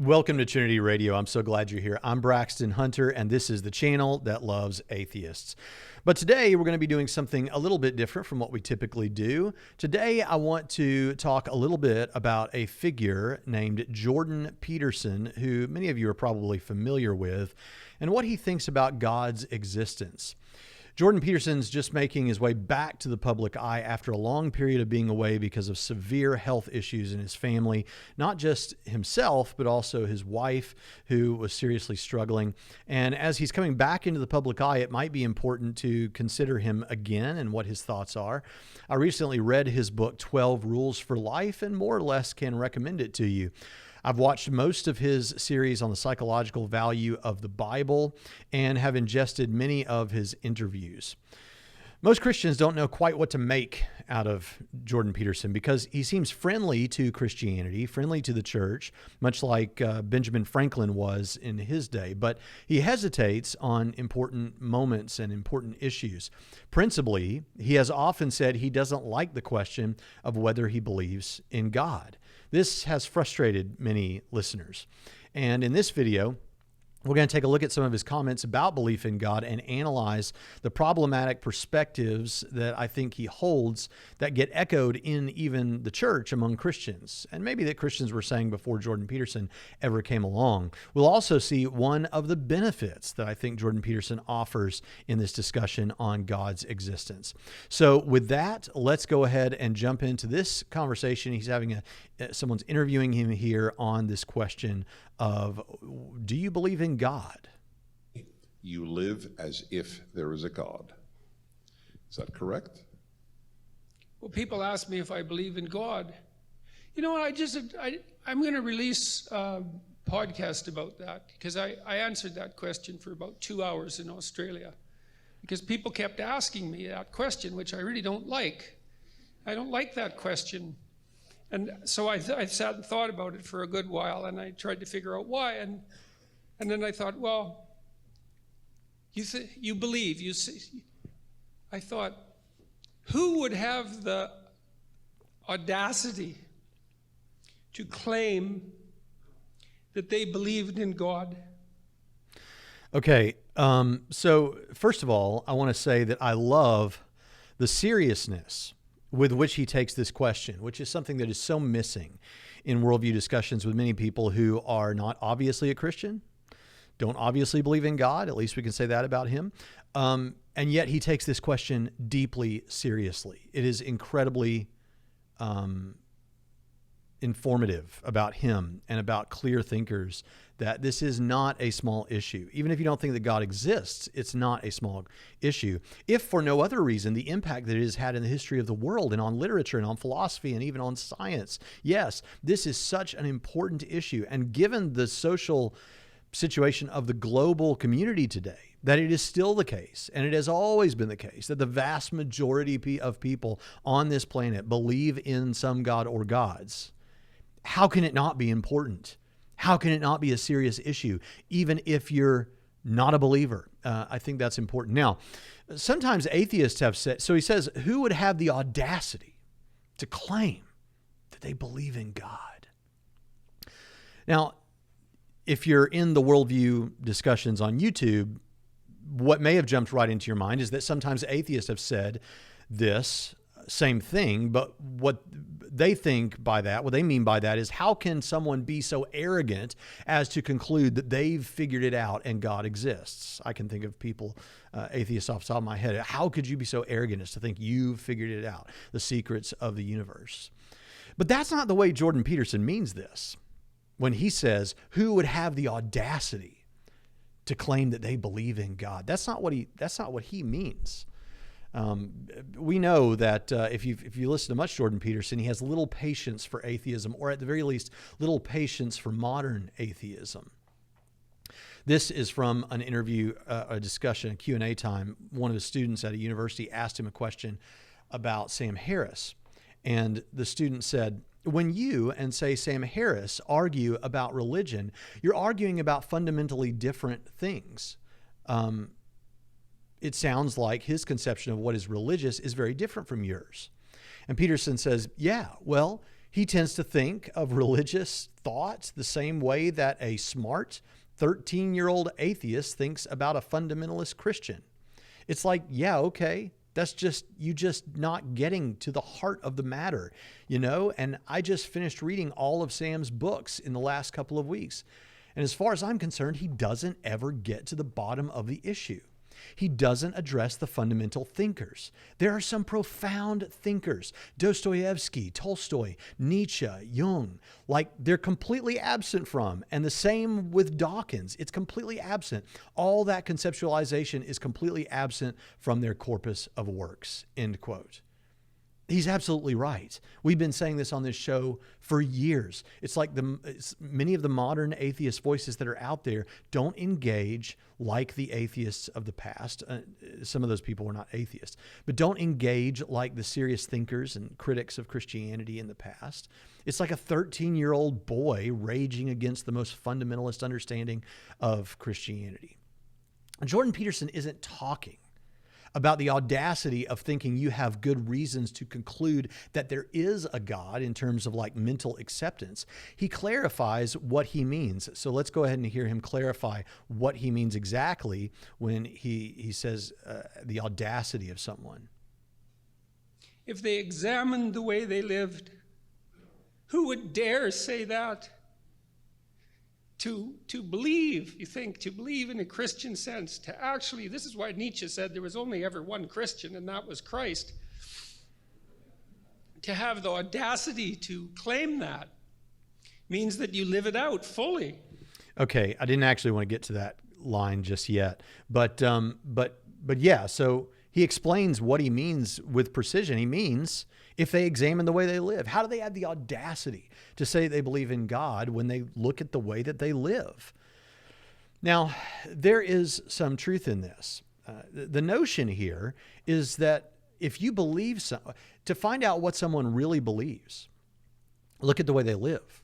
Welcome to Trinity Radio. I'm so glad you're here. I'm Braxton Hunter, and this is the channel that loves atheists. But today we're going to be doing something a little bit different from what we typically do. Today I want to talk a little bit about a figure named Jordan Peterson, who many of you are probably familiar with, and what he thinks about God's existence. Jordan Peterson's just making his way back to the public eye after a long period of being away because of severe health issues in his family, not just himself, but also his wife, who was seriously struggling. And as he's coming back into the public eye, it might be important to consider him again and what his thoughts are. I recently read his book, 12 Rules for Life, and more or less can recommend it to you. I've watched most of his series on the psychological value of the Bible and have ingested many of his interviews. Most Christians don't know quite what to make out of Jordan Peterson because he seems friendly to Christianity, friendly to the church, much like Benjamin Franklin was in his day, but he hesitates on important moments and important issues. Principally, he has often said he doesn't like the question of whether he believes in God. This has frustrated many listeners. And in this video, we're going to take a look at some of his comments about belief in God and analyze the problematic perspectives that I think he holds that get echoed in even the church among Christians, and maybe that Christians were saying before Jordan Peterson ever came along. We'll also see one of the benefits that I think Jordan Peterson offers in this discussion on God's existence. So with that, let's go ahead and jump into this conversation. He's having someone's interviewing him here on this question of, do you believe in God? You live as if there is a God. Is that correct? Well, people ask me if I believe in God. You know, I'm going to release a podcast about that because I answered that question for about 2 hours in Australia because people kept asking me that question, which I really don't like. I don't like that question. And so I sat and thought about it for a good while, and I tried to figure out why. And then I thought, well, you believe. I thought, who would have the audacity to claim that they believed in God? Okay, so first of all, I want to say that I love the seriousness with which he takes this question, which is something that is so missing in worldview discussions with many people who are not obviously a Christian, don't obviously believe in God, at least we can say that about him, and yet he takes this question deeply seriously. It is incredibly informative about him and about clear thinkers that this is not a small issue. Even if you don't think that God exists, it's not a small issue. If for no other reason, the impact that it has had in the history of the world and on literature and on philosophy and even on science. Yes, this is such an important issue. And given the social situation of the global community today, that it is still the case, and it has always been the case, that the vast majority of people on this planet believe in some God or gods, how can it not be important? How can it not be a serious issue, even if you're not a believer? I think that's important. Now, sometimes atheists have said, so he says, who would have the audacity to claim that they believe in God? Now, if you're in the worldview discussions on YouTube, what may have jumped right into your mind is that sometimes atheists have said this same thing, but what they think by that, what they mean by that is, how can someone be so arrogant as to conclude that they've figured it out and God exists? I can think of people, atheists off the top of my head. How could you be so arrogant as to think you've figured it out, the secrets of the universe? But that's not the way Jordan Peterson means this. When he says, who would have the audacity to claim that they believe in God? That's not what he means. We know that if you listen to much Jordan Peterson, he has little patience for atheism, or at the very least, little patience for modern atheism. This is from an interview, a discussion, a Q&A time. One of the students at a university asked him a question about Sam Harris, and the student said, when you and, say, Sam Harris argue about religion, you're arguing about fundamentally different things. It sounds like his conception of what is religious is very different from yours. And Peterson says, yeah, well, He tends to think of religious thought the same way that a smart 13-year-old atheist thinks about a fundamentalist Christian. It's like, yeah, okay, that's just, you just not getting to the heart of the matter, you know? And I just finished reading all of Sam's books in the last couple of weeks. And as far as I'm concerned, he doesn't ever get to the bottom of the issue. He doesn't address the fundamental thinkers. There are some profound thinkers, Dostoevsky, Tolstoy, Nietzsche, Jung, like they're completely absent from. And the same with Dawkins. It's completely absent. All that conceptualization is completely absent from their corpus of works, end quote. He's absolutely right. We've been saying this on this show for years. It's like many of the modern atheist voices that are out there don't engage like the atheists of the past. Some of those people were not atheists, but don't engage like the serious thinkers and critics of Christianity in the past. It's like a 13-year-old boy raging against the most fundamentalist understanding of Christianity. Jordan Peterson isn't talking about the audacity of thinking you have good reasons to conclude that there is a God in terms of like mental acceptance. He clarifies what he means. So let's go ahead and hear him clarify what he means exactly when he says the audacity of someone. If they examined the way they lived, who would dare say that? To believe, you think, to believe in a Christian sense, to actually, this is why Nietzsche said there was only ever one Christian, and that was Christ. To have the audacity to claim that means that you live it out fully. Okay, I didn't actually want to get to that line just yet, but yeah, so he explains what he means with precision. He means if they examine the way they live. How do they have the audacity to say they believe in God when they look at the way that they live? Now, there is some truth in this. The notion here is that if you believe to find out what someone really believes, look at the way they live,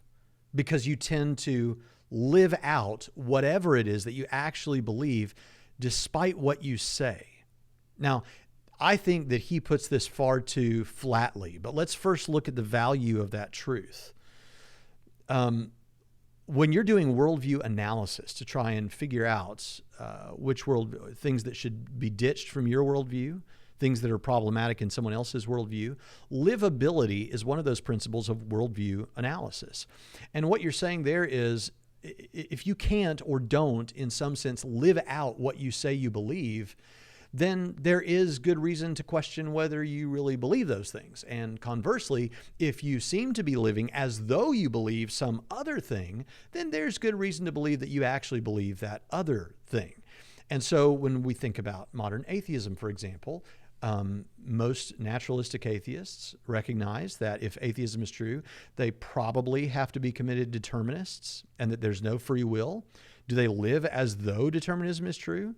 because you tend to live out whatever it is that you actually believe despite what you say. Now, I think that he puts this far too flatly, but let's first look at the value of that truth. When you're doing worldview analysis to try and figure out which things that should be ditched from your worldview, things that are problematic in someone else's worldview, livability is one of those principles of worldview analysis. And what you're saying there is, if you can't or don't, in some sense, live out what you say you believe, then there is good reason to question whether you really believe those things. And conversely, if you seem to be living as though you believe some other thing, then there's good reason to believe that you actually believe that other thing. And so when we think about modern atheism, for example, most naturalistic atheists recognize that if atheism is true, they probably have to be committed determinists and that there's no free will. Do they live as though determinism is true?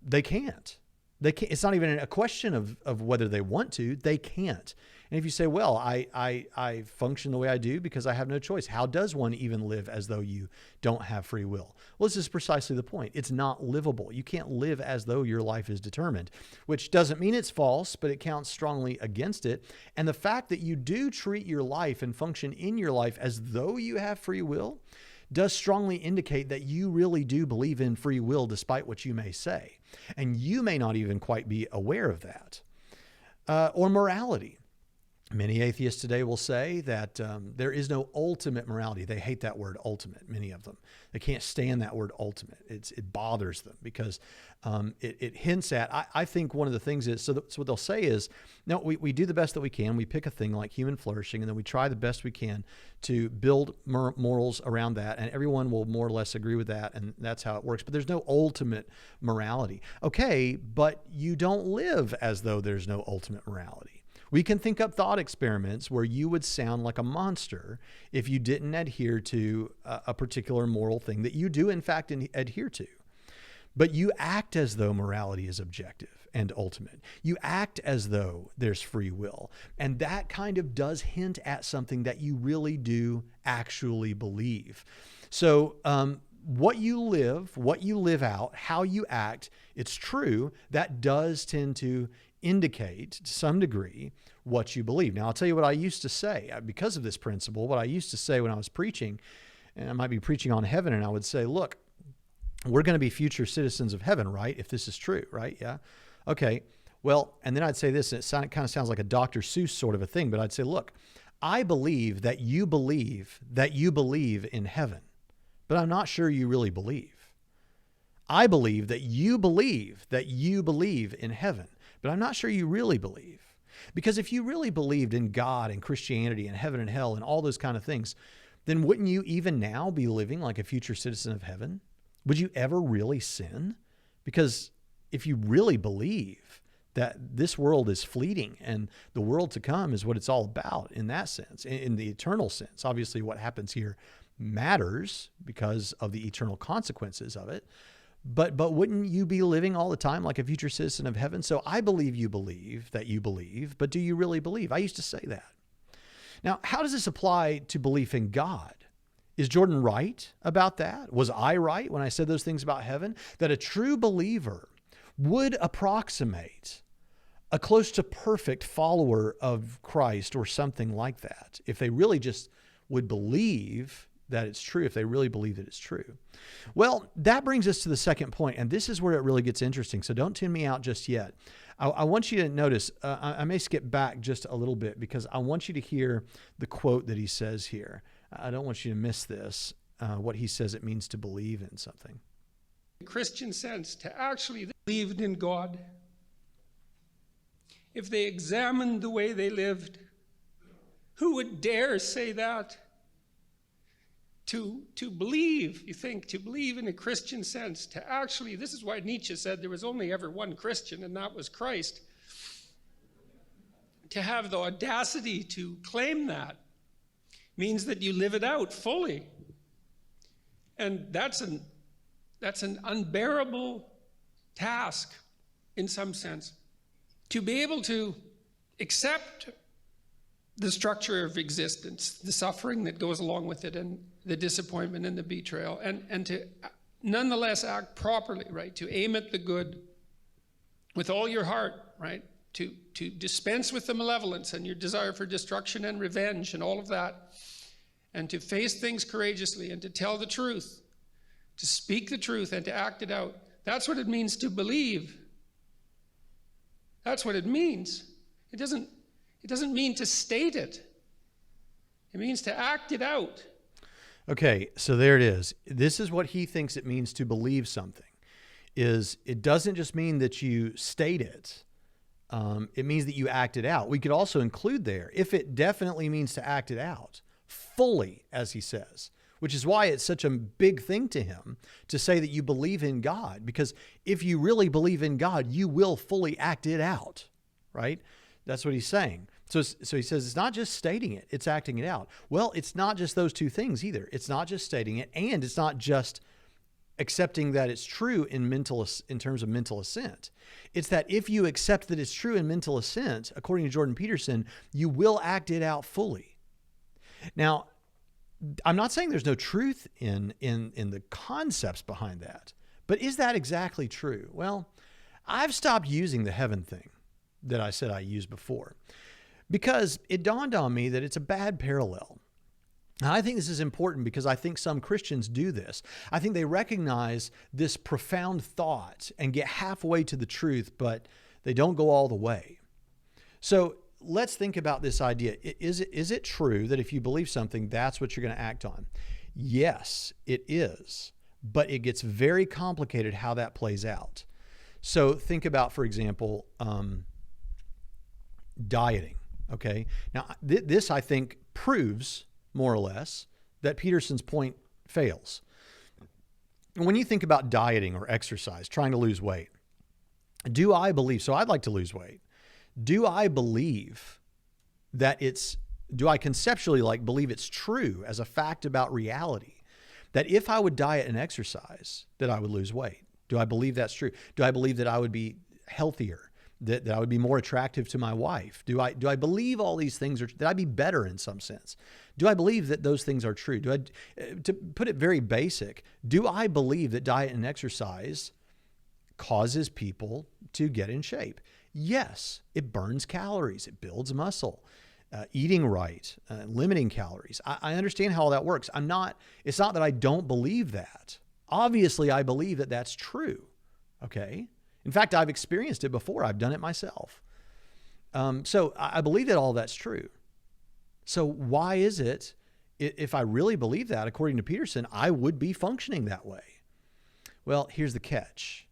They can't. It's not even a question of whether they want to. They can't. And if you say, well, I function the way I do because I have no choice, how does one even live as though you don't have free will? Well, this is precisely the point. It's not livable. You can't live as though your life is determined, which doesn't mean it's false, but it counts strongly against it. And the fact that you do treat your life and function in your life as though you have free will does strongly indicate that you really do believe in free will despite what you may say. And you may not even quite be aware of that. Or morality. Many atheists today will say that there is no ultimate morality. They hate that word ultimate, many of them. They can't stand that word ultimate. It bothers them because it hints at, I think one of the things is, so what they'll say is, no, we do the best that we can. We pick a thing like human flourishing, and then we try the best we can to build morals around that, and everyone will more or less agree with that, and that's how it works. But there's no ultimate morality. Okay, but you don't live as though there's no ultimate morality. We can think up thought experiments where you would sound like a monster if you didn't adhere to a particular moral thing that you do, in fact, adhere to. But you act as though morality is objective and ultimate. You act as though there's free will. And that kind of does hint at something that you really do actually believe. So what you live out, how you act, it's true, that does tend to indicate to some degree what you believe. Now, I'll tell you what I used to say because of this principle. What I used to say when I was preaching, and I might be preaching on heaven, and I would say, look, we're going to be future citizens of heaven, right? If this is true, right? Yeah. Okay. Well, and then I'd say this, and it kind of sounds like a Dr. Seuss sort of a thing, but I'd say, look, I believe that you believe in heaven, but I'm not sure you really believe. I believe that you believe in heaven, but I'm not sure you really believe. Because if you really believed in God and Christianity and heaven and hell and all those kind of things, then wouldn't you even now be living like a future citizen of heaven? Would you ever really sin? Because if you really believe that this world is fleeting and the world to come is what it's all about in that sense, in the eternal sense, obviously what happens here matters because of the eternal consequences of it. But wouldn't you be living all the time like a future citizen of heaven? So I believe you believe, but do you really believe? I used to say that. Now, how does this apply to belief in God? Is Jordan right about that? Was I right when I said those things about heaven? That a true believer would approximate a close to perfect follower of Christ or something like that, if they really just would believe that it's true, if they really believe that it's true. Well, that brings us to the second point, and this is where it really gets interesting, so don't tune me out just yet. I want you to notice, I may skip back just a little bit because I want you to hear the quote that he says here. I don't want you to miss this, what he says it means to believe in something. Christian sense, to actually believe in God. If they examined the way they lived, who would dare say that? To believe, you think, to believe in a Christian sense, to actually, this is why Nietzsche said there was only ever one Christian, and that was Christ. To have the audacity to claim that means that you live it out fully. And that's an unbearable task in some sense. To be able to accept the structure of existence, the suffering that goes along with it, and the disappointment and the betrayal, and to nonetheless act properly, right? To aim at the good with all your heart, right? To dispense with the malevolence and your desire for destruction and revenge and all of that, and to face things courageously and to tell the truth, to speak the truth and to act it out. That's what it means to believe. That's what it means. It doesn't mean to state it. It means to act it out. Okay, so there it is. This is what he thinks it means to believe something. It doesn't just mean that you state it. It means that you act it out. We could also include there, if it definitely means to act it out, fully, as he says, which is why it's such a big thing to him to say that you believe in God, because if you really believe in God, you will fully act it out, right? That's what he's saying. So he says it's not just stating it, it's acting it out. Well, it's not just those two things either. It's not just stating it, and it's not just accepting that it's true in terms of mental assent. It's that if you accept that it's true in mental assent, according to Jordan Peterson, you will act it out fully. Now, I'm not saying there's no truth in the concepts behind that, but is that exactly true? Well, I've stopped using the heaven thing that I said I used before, because it dawned on me that it's a bad parallel. And I think this is important because I think some Christians do this. I think they recognize this profound thought and get halfway to the truth, but they don't go all the way. So let's think about this idea. Is it true that if you believe something, that's what you're going to act on? Yes, it is. But it gets very complicated how that plays out. So think about, for example, dieting. Okay. Now, this I think proves more or less that Peterson's point fails. When you think about dieting or exercise, trying to lose weight, do I believe, so I'd like to lose weight. Do I believe that do I conceptually believe it's true as a fact about reality, that if I would diet and exercise, that I would lose weight? Do I believe that's true? Do I believe that I would be healthier? That I would be more attractive to my wife? Do I believe all these things that I'd be better in some sense? Do I believe that those things are true? To put it very basic, do I believe that diet and exercise causes people to get in shape? Yes, it burns calories. It builds muscle. Eating right, limiting calories. I understand how all that works. It's not that I don't believe that. Obviously, I believe that that's true. Okay. In fact, I've experienced it before. I've done it myself. So I believe that all that's true. So why is it, if I really believe that, according to Peterson, I would be functioning that way? Well, here's the catch,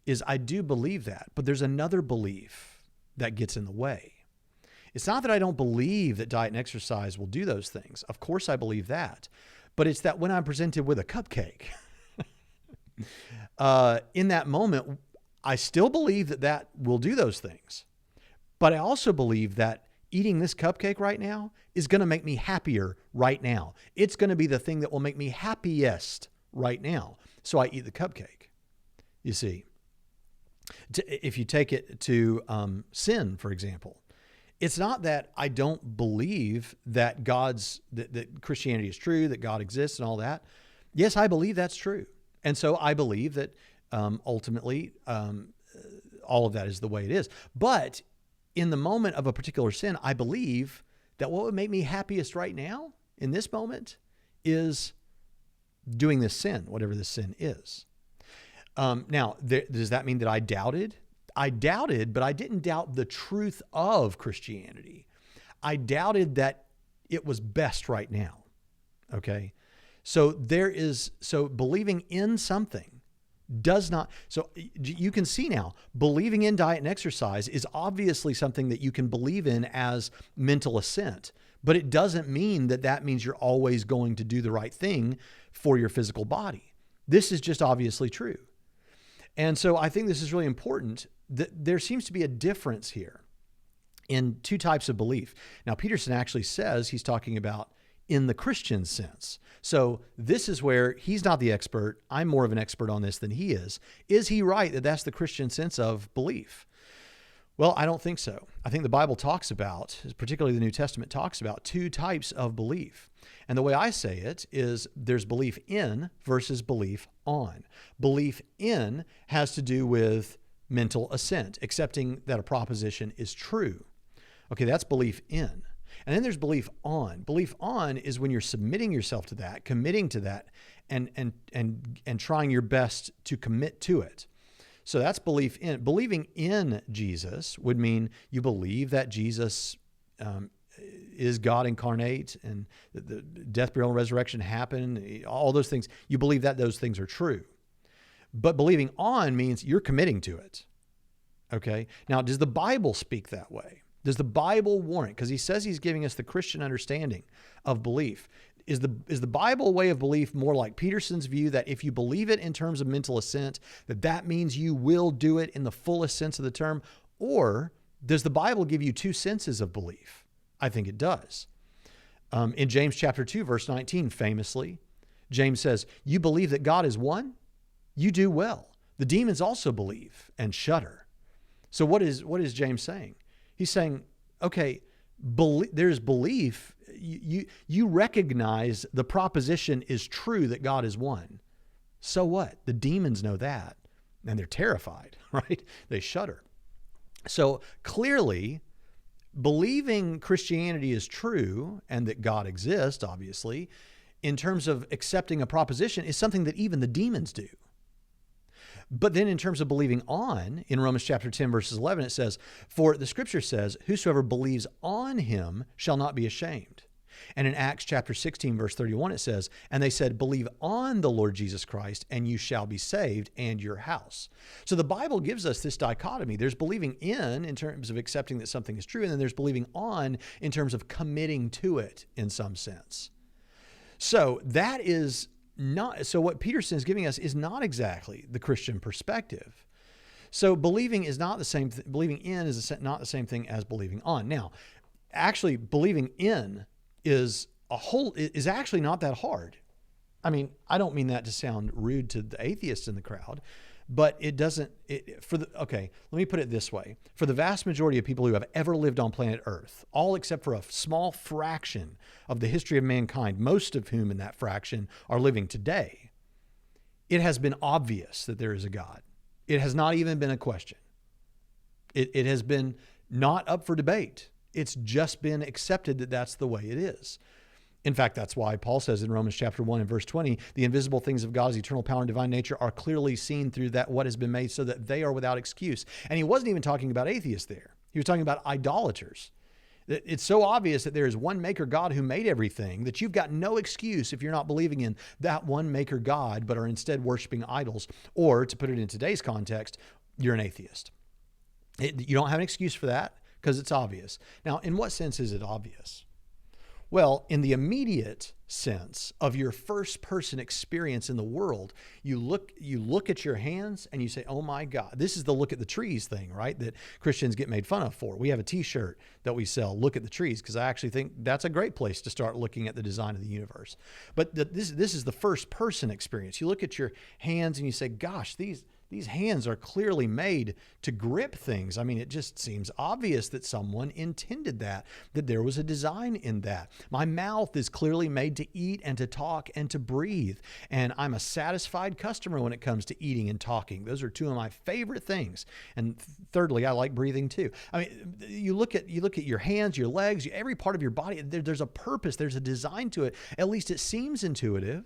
is I do believe that, but there's another belief that gets in the way. It's not that I don't believe that diet and exercise will do those things. Of course I believe that. But it's that when I'm presented with a cupcake, in that moment, I still believe that that will do those things. But I also believe that eating this cupcake right now is going to make me happier right now. It's going to be the thing that will make me happiest right now. So I eat the cupcake. You see, if you take it to sin, for example, it's not that I don't believe that that Christianity is true, that God exists and all that. Yes, I believe that's true. And so I believe that ultimately all of that is the way it is. But in the moment of a particular sin, I believe that what would make me happiest right now in this moment is doing this sin, whatever this sin is. Now, does that mean that I doubted? I doubted, but I didn't doubt the truth of Christianity. I doubted that it was best right now. Okay. So believing in something does not, so you can see now, believing in diet and exercise is obviously something that you can believe in as mental assent, but it doesn't mean that that means you're always going to do the right thing for your physical body. This is just obviously true. And so I think this is really important. There seems to be a difference here in two types of belief. Now, Peterson actually says he's talking about in the Christian sense. So this is where he's not the expert. I'm more of an expert on this than he is. Is he right that that's the Christian sense of belief? Well, I don't think so. I think the Bible talks about, particularly the New Testament talks about, two types of belief. And the way I say it is there's belief in versus belief on. Belief in has to do with mental assent, accepting that a proposition is true. Okay, that's belief in. And then there's belief on. Belief on is when you're submitting yourself to that, committing to that, and trying your best to commit to it. So that's belief in. Believing in Jesus would mean you believe that Jesus is God incarnate and the death, burial, and resurrection happened, all those things. You believe that those things are true. But believing on means you're committing to it. Okay? Now, does the Bible speak that way? Does the Bible warrant? Because he says he's giving us the Christian understanding of belief. Is the Bible way of belief more like Peterson's view that if you believe it in terms of mental assent, that means you will do it in the fullest sense of the term? Or does the Bible give you two senses of belief? I think it does. In James chapter 2, verse 19, famously, James says, you believe that God is one? You do well. The demons also believe and shudder. So what is James saying? He's saying, okay, there's belief. You recognize the proposition is true that God is one. So what? The demons know that, and they're terrified, right? They shudder. So clearly, believing Christianity is true and that God exists, obviously, in terms of accepting a proposition is something that even the demons do. But then in terms of believing on, in Romans chapter 10, verses 11, it says, for the scripture says, whosoever believes on him shall not be ashamed. And in Acts chapter 16, verse 31, it says, and they said, believe on the Lord Jesus Christ, and you shall be saved, and your house. So the Bible gives us this dichotomy. There's believing in terms of accepting that something is true, and then there's believing on in terms of committing to it in some sense. So that is not, so what Peterson is giving us is not exactly the Christian perspective. So believing is not the same, believing in is not the same thing as believing on. Now, actually believing in is actually not that hard. I mean, I don't mean that to sound rude to the atheists in the crowd, but okay, let me put it this way. For the vast majority of people who have ever lived on planet Earth, all except for a small fraction of the history of mankind, most of whom in that fraction are living today, it has been obvious that there is a God. It has not even been a question. It has been not up for debate. It's just been accepted that that's the way it is. In fact, that's why Paul says in Romans chapter 1 and verse 20, the invisible things of God's eternal power and divine nature are clearly seen through that what has been made, so that they are without excuse. And he wasn't even talking about atheists there. He was talking about idolaters. It's so obvious that there is one maker God who made everything that you've got no excuse if you're not believing in that one maker God, but are instead worshiping idols. Or to put it in today's context, you're an atheist. You don't have an excuse for that because it's obvious. Now, in what sense is it obvious? Well, in the immediate sense of your first person experience in the world, you look at your hands and you say, oh my God, this is the look at the trees thing, right? That Christians get made fun of for. We have a t-shirt that we sell, Look at the Trees, because I actually think that's a great place to start looking at the design of the universe. But this is the first person experience. You look at your hands and you say, gosh, these hands are clearly made to grip things. I mean, it just seems obvious that someone intended that there was a design in that. My mouth is clearly made to eat and to talk and to breathe. And I'm a satisfied customer when it comes to eating and talking. Those are two of my favorite things. And thirdly, I like breathing too. I mean, you look at your hands, your legs, every part of your body, there's a purpose, there's a design to it. At least it seems intuitive.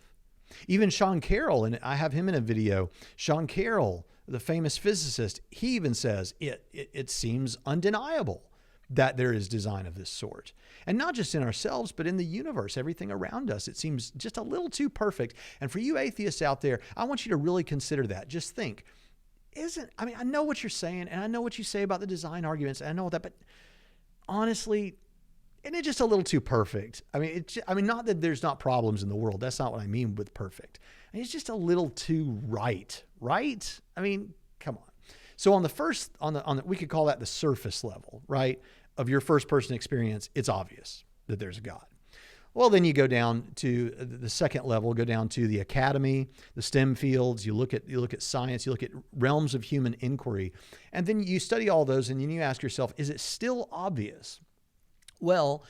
Even Sean Carroll, and I have him in a video, Sean Carroll, the famous physicist, he even says it seems undeniable that there is design of this sort. And not just in ourselves, but in the universe, everything around us. It seems just a little too perfect. And for you atheists out there, I want you to really consider that. Just think, I know what you're saying, and I know what you say about the design arguments, and I know that, but honestly, isn't it just a little too perfect? I mean, not that there's not problems in the world. That's not what I mean with perfect. It's just a little too right? I mean, come on. So on the we could call that the surface level, right, of your first person experience. It's obvious that there's a God. Well, then you go down to the second level, go down to the academy, the STEM fields. You look at science, you look at realms of human inquiry, and then you study all those, and then you ask yourself, is it still obvious? Well,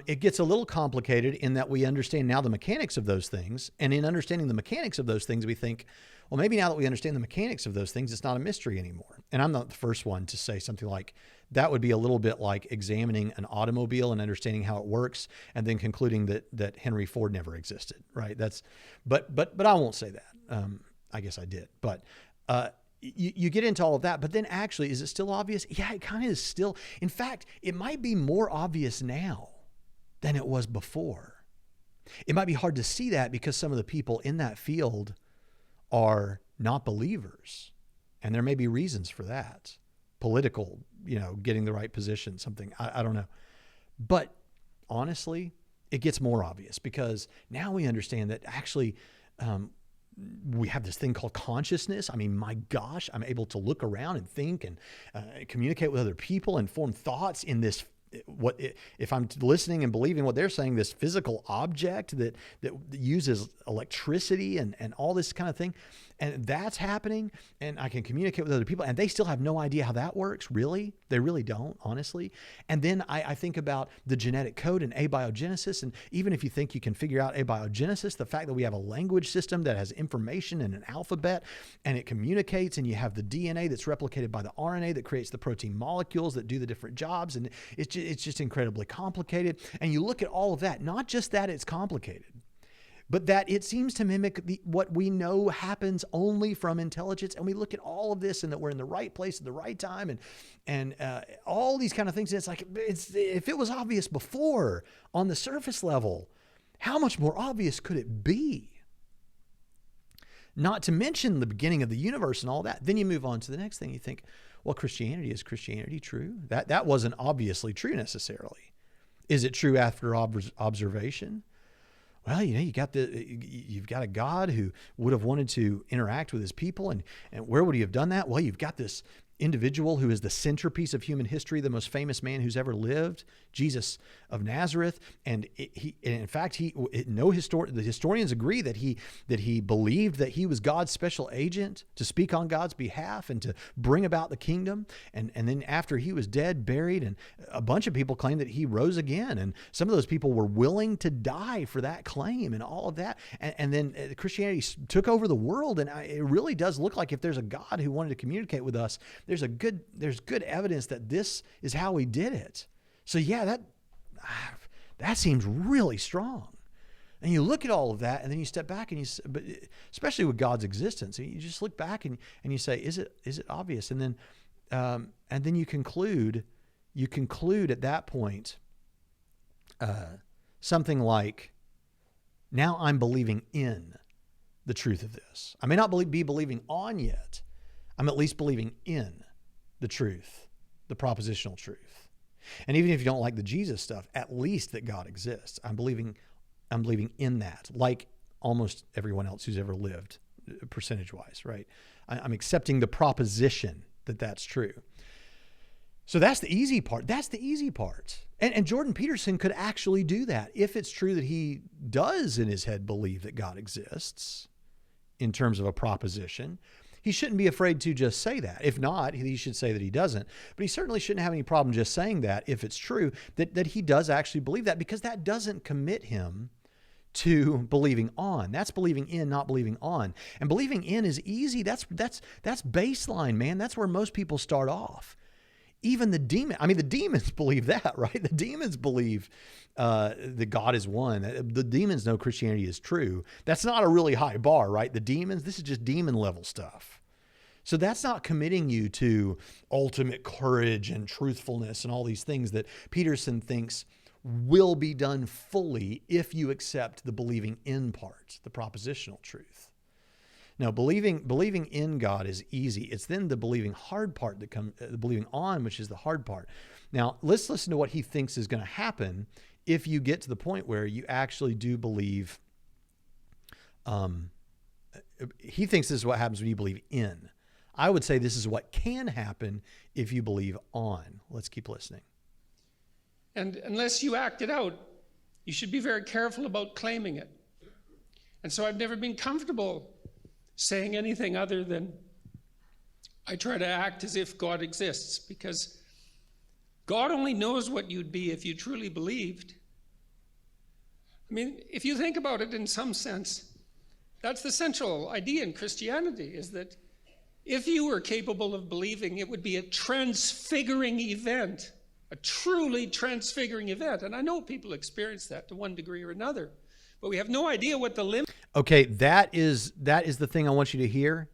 it gets a little complicated in that we understand now the mechanics of those things. And in understanding the mechanics of those things, we think, well, maybe now that we understand the mechanics of those things, it's not a mystery anymore. And I'm not the first one to say something like that. Would be a little bit like examining an automobile and understanding how it works and then concluding that Henry Ford never existed, right? But I won't say that. I guess I did. But you get into all of that, but then actually, is it still obvious? Yeah, it kind of is still. In fact, it might be more obvious now than it was before. It might be hard to see that because some of the people in that field are not believers. And there may be reasons for that. Political, getting the right position, something, I don't know. But honestly, it gets more obvious because now we understand that actually, we have this thing called consciousness. I mean, my gosh, I'm able to look around and think and communicate with other people and form thoughts in this. If I'm listening and believing what they're saying, this physical object that uses electricity and all this kind of thing, and that's happening, and I can communicate with other people, and they still have no idea how that works. Really, they really don't, honestly. And then I think about the genetic code and abiogenesis, and even if you think you can figure out abiogenesis, the fact that we have a language system that has information and an alphabet, and it communicates, and you have the DNA that's replicated by the RNA that creates the protein molecules that do the different jobs, and it's just incredibly complicated. And you look at all of that, not just that it's complicated, but that it seems to mimic what we know happens only from intelligence. And we look at all of this and that we're in the right place at the right time and all these kind of things. And it's like, if it was obvious before on the surface level, how much more obvious could it be? Not to mention the beginning of the universe and all that. Then you move on to the next thing. You think, well, is Christianity true? That wasn't obviously true necessarily. Is it true after observation? Well, you've got a God who would have wanted to interact with his people, and where would he have done that? Well, you've got this individual who is the centerpiece of human history, the most famous man who's ever lived, Jesus of Nazareth. And the historians agree that he believed that he was God's special agent to speak on God's behalf and to bring about the kingdom. And then after he was dead, buried, and a bunch of people claim that he rose again. And some of those people were willing to die for that claim and all of that. And then Christianity took over the world. And it really does look like if there's a God who wanted to communicate with us, there's good evidence that this is how he did it. So yeah, that seems really strong. And you look at all of that, and then you step back, and but especially with God's existence, you just look back and you say, is it obvious? And then you conclude at that point something like, now I'm believing in the truth of this. I may not be believing on yet. I'm at least believing in the truth, the propositional truth. And even if you don't like the Jesus stuff, at least that God exists. I'm believing in that, like almost everyone else who's ever lived, percentage-wise, right? I'm accepting the proposition that that's true. So that's the easy part. And Jordan Peterson could actually do that if it's true that he does in his head believe that God exists in terms of a proposition. He shouldn't be afraid to just say that. If not, he should say that he doesn't. But he certainly shouldn't have any problem just saying that if it's true that he does actually believe that, because that doesn't commit him to believing on. That's believing in, not believing on. And believing in is easy. That's baseline, man. That's where most people start off. Even the demons believe that, right? The demons believe that God is one. The demons know Christianity is true. That's not a really high bar, right? The demons, this is just demon level stuff. So that's not committing you to ultimate courage and truthfulness and all these things that Peterson thinks will be done fully if you accept the believing in part, the propositional truth. Now, believing in God is easy. It's then the believing hard part that comes, the believing on, which is the hard part. Now, let's listen to what he thinks is going to happen if you get to the point where you actually do believe. He thinks this is what happens when you believe in. I would say this is what can happen if you believe on. Let's keep listening. And unless you act it out, you should be very careful about claiming it. And so I've never been comfortable saying anything other than I try to act as if God exists, because God only knows what you'd be if you truly believed. I mean, if you think about it in some sense, that's the central idea in Christianity, is that if you were capable of believing, it would be a transfiguring event, a truly transfiguring event. And I know people experience that to one degree or another, but we have no idea what the limit. Okay, that is the thing I want you to hear,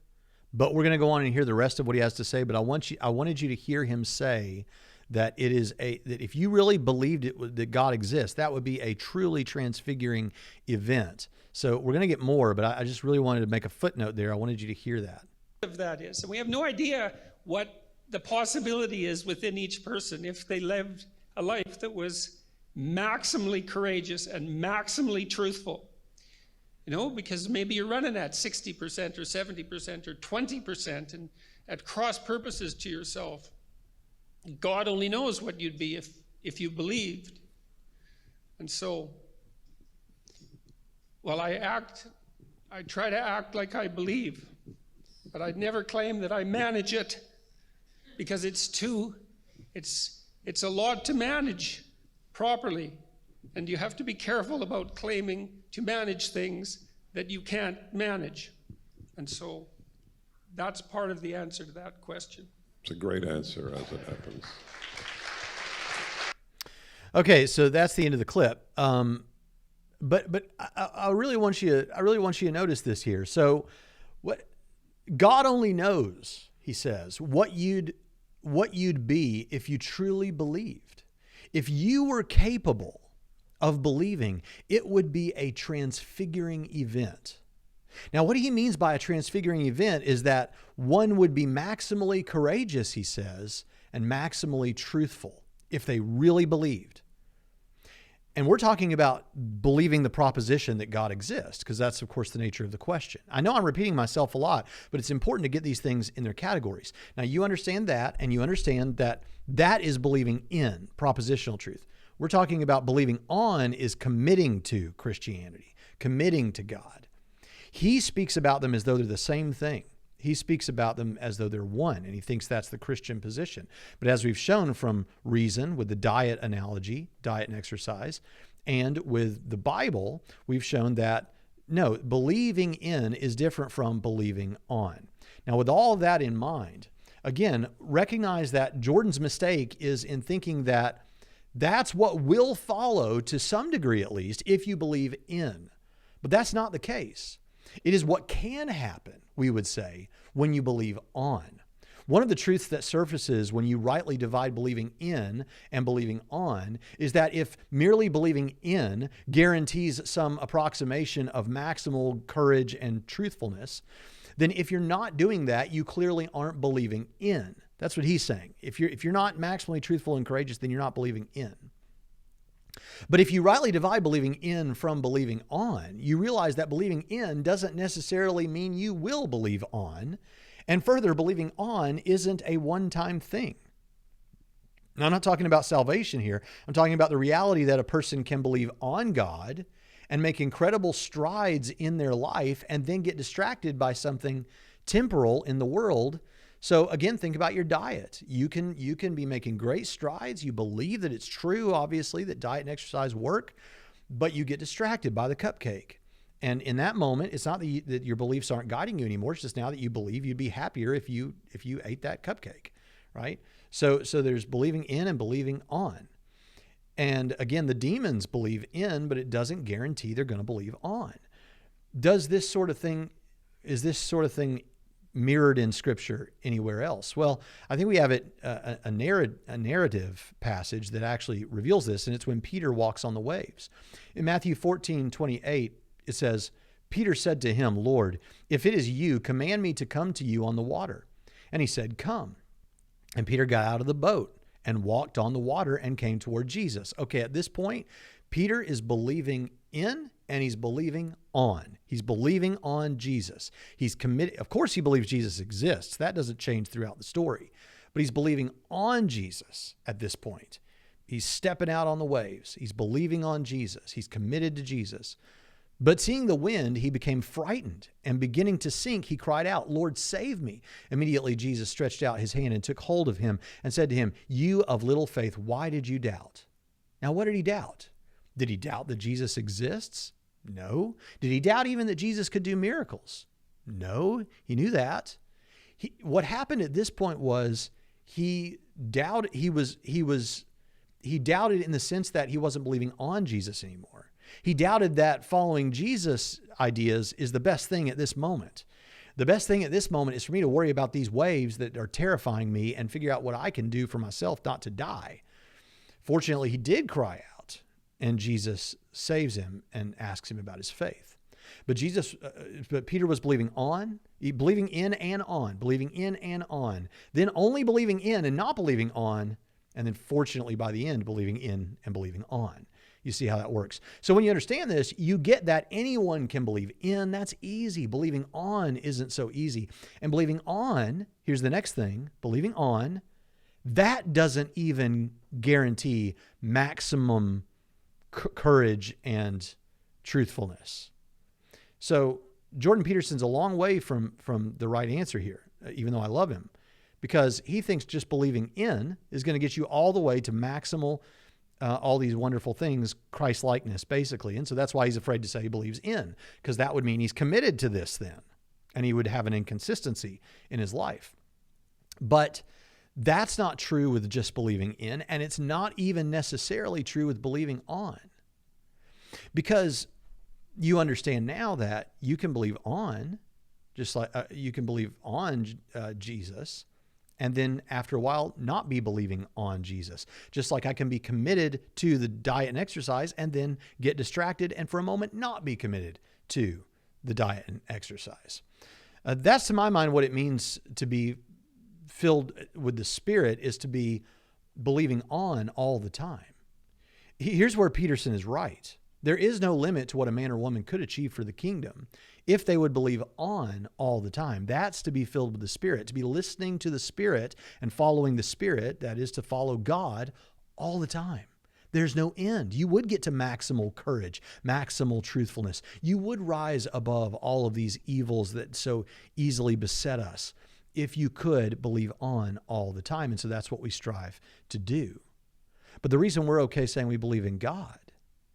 but we're going to go on and hear the rest of what he has to say. But I wanted you to hear him say that that if you really believed that God exists, that would be a truly transfiguring event. So we're going to get more, but I just really wanted to make a footnote there. I wanted you to hear that. Of that is, and we have no idea what the possibility is within each person if they lived a life that was maximally courageous and maximally truthful. Because maybe you're running at 60% or 70% or 20% and at cross purposes to yourself. God only knows what you'd be if you believed. And so, while I try to act like I believe, but I'd never claim that I manage it, because it's a lot to manage properly. And you have to be careful about claiming to manage things that you can't manage. And so that's part of the answer to that question. It's a great answer as it happens. Okay, so that's the end of the clip. But I really want you to notice this here. So what God only knows, he says, what you'd be if you truly believed. If you were capable of believing, it would be a transfiguring event. Now, what he means by a transfiguring event is that one would be maximally courageous, he says, and maximally truthful if they really believed. And we're talking about believing the proposition that God exists, because that's, of course, the nature of the question. I know I'm repeating myself a lot, but it's important to get these things in their categories. Now, you understand that, and you understand that that is believing in propositional truth. We're talking about believing on is committing to Christianity, committing to God. He speaks about them as though they're the same thing. He speaks about them as though they're one, and he thinks that's the Christian position. But as we've shown from reason with the diet analogy, diet and exercise, and with the Bible, we've shown that, no, believing in is different from believing on. Now, with all of that in mind, again, recognize that Jordan's mistake is in thinking that that's what will follow, to some degree at least, if you believe in. But that's not the case. It is what can happen, we would say, when you believe on. One of the truths that surfaces when you rightly divide believing in and believing on is that if merely believing in guarantees some approximation of maximal courage and truthfulness, then if you're not doing that, you clearly aren't believing in. That's what he's saying. If you're not maximally truthful and courageous, then you're not believing in. But if you rightly divide believing in from believing on, you realize that believing in doesn't necessarily mean you will believe on. And further, believing on isn't a one-time thing. Now, I'm not talking about salvation here. I'm talking about the reality that a person can believe on God and make incredible strides in their life and then get distracted by something temporal in the world. So again, think about your diet. You can be making great strides. You believe that it's true, obviously, that diet and exercise work, but you get distracted by the cupcake. And in that moment, it's not that your beliefs aren't guiding you anymore. It's just now that you believe you'd be happier if you ate that cupcake, right? So there's believing in and believing on. And again, the demons believe in, but it doesn't guarantee they're going to believe on. Is this sort of thing mirrored in Scripture anywhere else? Well, I think we have a narrative passage that actually reveals this, and it's when Peter walks on the waves. In Matthew 14:28, it says, Peter said to him, Lord, if it is you, command me to come to you on the water. And he said, come. And Peter got out of the boat and walked on the water and came toward Jesus. Okay, at this point, Peter is believing in and he's believing on. He's believing on Jesus. He's committed. Of course, he believes Jesus exists. That doesn't change throughout the story. But he's believing on Jesus at this point. He's stepping out on the waves. He's believing on Jesus. He's committed to Jesus. But seeing the wind, he became frightened, and beginning to sink, he cried out, Lord, save me. Immediately Jesus stretched out his hand and took hold of him and said to him, you of little faith, why did you doubt? Now, what did he doubt? Did he doubt that Jesus exists? No. Did he doubt even that Jesus could do miracles? No, he knew that. What happened at this point was he doubted in the sense that he wasn't believing on Jesus anymore. He doubted that following Jesus' ideas is the best thing at this moment. The best thing at this moment is for me to worry about these waves that are terrifying me and figure out what I can do for myself not to die. Fortunately, he did cry out, and Jesus saves him and asks him about his faith. But Peter was believing in and on, then only believing in and not believing on, and then fortunately by the end, believing in and believing on. You see how that works. So when you understand this, you get that anyone can believe in. That's easy. Believing on isn't so easy. And believing on, here's the next thing, believing on, that doesn't even guarantee maximum courage and truthfulness. So Jordan Peterson's a long way from the right answer here, even though I love him, because he thinks just believing in is going to get you all the way to maximal all these wonderful things, Christ-likeness, basically. And so that's why he's afraid to say he believes in, because that would mean he's committed to this then, and he would have an inconsistency in his life. But that's not true with just believing in, and it's not even necessarily true with believing on, because you understand now that you can believe on, just like you can believe on Jesus, and then after a while, not be believing on Jesus. Just like I can be committed to the diet and exercise and then get distracted and for a moment not be committed to the diet and exercise. That's to my mind what it means to be filled with the Spirit, is to be believing on all the time. Here's where Peterson is right. There is no limit to what a man or woman could achieve for the kingdom if they would believe on all the time. That's to be filled with the Spirit, to be listening to the Spirit and following the Spirit, that is to follow God all the time. There's no end. You would get to maximal courage, maximal truthfulness. You would rise above all of these evils that so easily beset us if you could believe on all the time. And so that's what we strive to do. But the reason we're okay saying we believe in God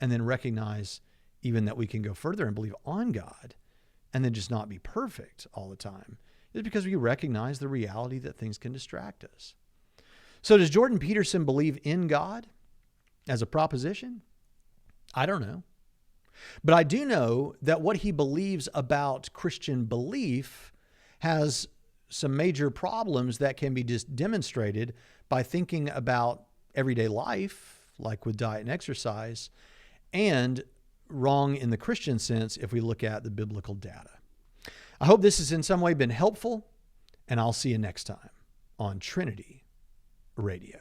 and then recognize even that we can go further and believe on God and then just not be perfect all the time is because we recognize the reality that things can distract us. So does Jordan Peterson believe in God as a proposition? I don't know. But I do know that what he believes about Christian belief has some major problems that can be demonstrated by thinking about everyday life, like with diet and exercise, and wrong in the Christian sense if we look at the biblical data. I hope this has in some way been helpful, and I'll see you next time on Trinity Radio.